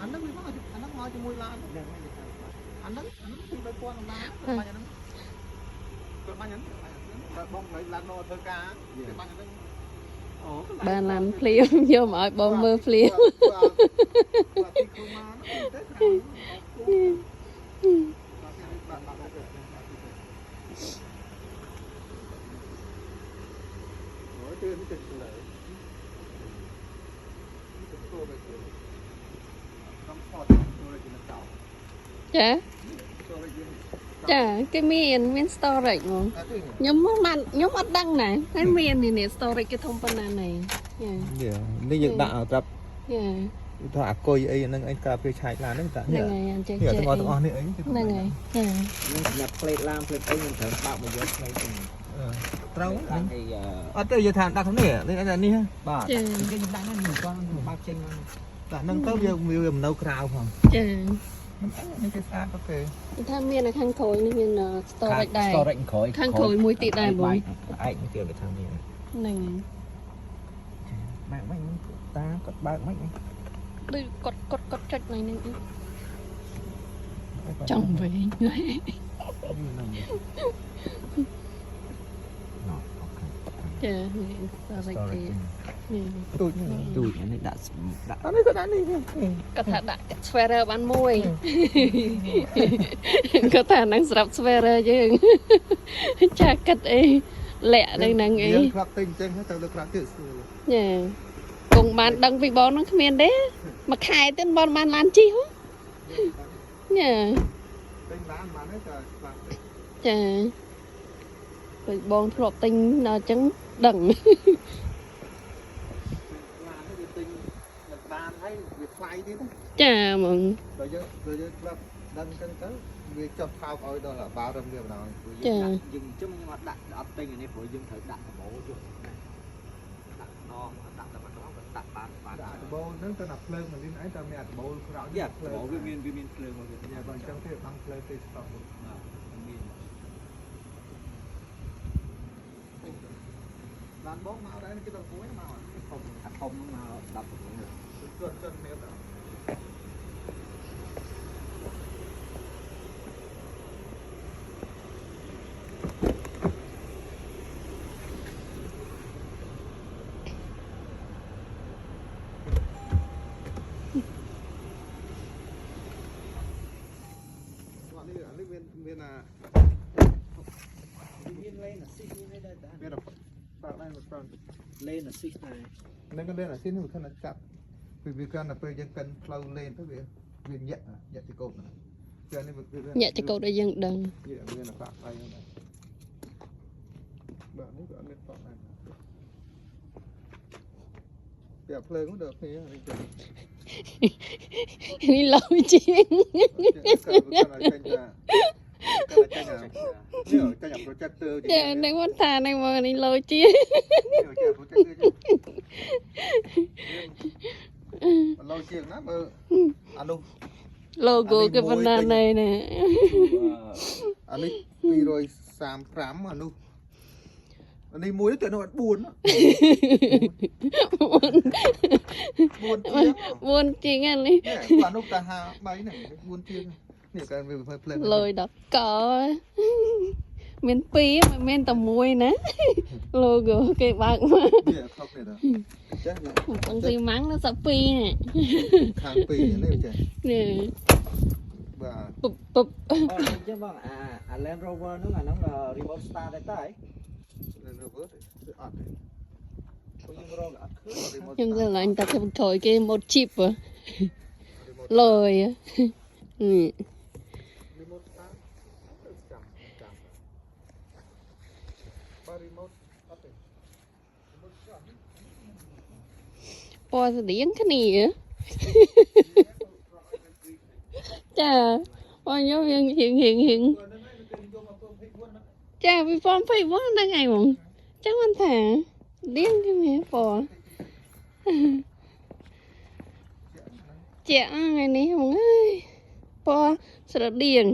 anh nó mới nói anh nó nói cho môi lan anh nó thì đôi con nó má bao nhiêu nó bao nhiêu bông lấy lan no thơ ca bao nhiêu Bà làm phim vô mọi bông mơ phim. Chả cái miền storage luôn nhóm mất đăng này cái miền này nè storage cái thông tin nàyนี่ยังด่าครับ yeah ถ้าคุยไอ้นั่นไอ้กาเฟชายร้านนั่นแต่เนี่ย này เนี่ยต้องเอาเนี่ยไอ้ này này នឹងសម្រាប់ផ្លេតឡាមផ្លេតអីនឹងត្រូវបើកមកយកផ្លេត ត្រូវ ឡើងឲ្យ អត់ទៅយកថាដាក់ក្នុងនេះនេះអានេះ បាទគេខ្ញុំដាក់ហ្នឹងមិនគាត់បើកចេញមក ដាក់ហ្នឹងទៅវាមិននៅក្រៅផង ចា នេះគេស្អាតទៅគេ ថាមាននៅខាងក្រោយនេះមាន storage ដែរ storage ក្រោយ ខាងក្រោយមួយទៀតដែរបង ឯកមកទៀតទៅខាងនេះ ហ្នឹង បើកមិនតាគាត់បើកមិន ដូចកត់ចុចនេះចំវិញចា storage នេះ ទូចនេះដាក់ អានេះក៏ដាក់នេះ គាត់ថាដាក់ sphere បានមួយគាត់ថាហ្នឹងស្រាប់ sphere យើងចាគិតអីលាក់ហ្នឹងអី យើងខ្លាប់ទិញចឹងទៅលើក្រៅទៀតស្រួល ចាគង់បានដឹងពីបងហ្នឹងគ្មានទេមួយខែទៀតបងបានឡានជីហ៎ញ៉ា ទិញបានបានទេតែខ្លាប់ទិញ ចាពេលបងធ្លាប់ទិញដល់អញ្ចឹងដឹង ឡានទៅទិញមិនបានហើយវាថ្លៃទៀត ចាហ្មង បើយើងខ្លាប់ដឹងចឹងទៅវាចុះថោកឲ្យដល់បាល់រឹមវាបណ្ដោយ ចា យើងខ្ញុំអត់ដាក់អត់ទិញនេះព្រោះយើងត្រូវដាក់កាបូយកដាក់ដងដាក់តែម្ដងក៏ដាក់បាន ដាក់ដបូលហ្នឹងទៅដាក់ភ្លើងមិនលីនអីតែមានដបូលក្រោយ យ៉ាកាបូវាមានភ្លើងមកវា ញ៉ាំបើអញ្ចឹងទេបាំងភ្លើងទេស្តប់មានបានបងមកដែរគេទៅគួយមកធំ អាធំមក10 គាត់មានដល់ មានណា មានលេនអាស៊ីនេះដែរ មានបាក់ដែរមកប្រង លេនអាស៊ីដែរ នឹងក៏លេនអាស៊ីនេះមិនខណៈចាប់ពីវាកាន់តែពេលយើងកិនផ្លូវលេនទៅវាញាក់ទីកោបណាចានេះវា ញាក់ចកោដែលយើងដឹង មានបាក់ដែរហ្នឹងបាក់នេះក៏អត់មានបាក់ដែរពីភ្លើងទៅគ្នានេះចឹង នេះលោជាង projector ចានឹងមិនថានឹងមកនេះលោជាង ឡូជាងណាមើលអានោះ logo គេបណ្ណាណែណា អានេះ235អានោះអានេះមួយទៅនោះអត់4 4 ជាងអានេះ អានោះតែ53ហ្នឹង4ជាងនេះក៏វាភ្លើង លយដល់កមាន2មិនមែនតែមួយណា logo គេបើកមក នេះខុសនេះដល់ចាស់ បងស៊ីម៉ាំងនៅសា2នេះ ខាង2នេះចាស់ នេះ បាទ ពុប អញ្ចឹងបងអា Land Rover ហ្នឹងអាហ្នឹង remote start ដែរតើ នៅរវើអត់ទេ ខ្ញុំរកអត់ឃើញ ខ្ញុំស្រឡាញ់តែខ្ញុំក្រោយគេម៉ូតជីបលយនេះ remote start ចាំបាទ remote អត់ទេ remote start ពណ៌ស្តៀងគ្នាចាបងខ្ញុំរៀងចាពីពណ៌24ហ្នឹងឯងហ្មងចឹងមិនថាស្តៀងគ្នាពណ៌ជាថ្ងៃនេះហ្មងអើយពណ៌ស្រដៀង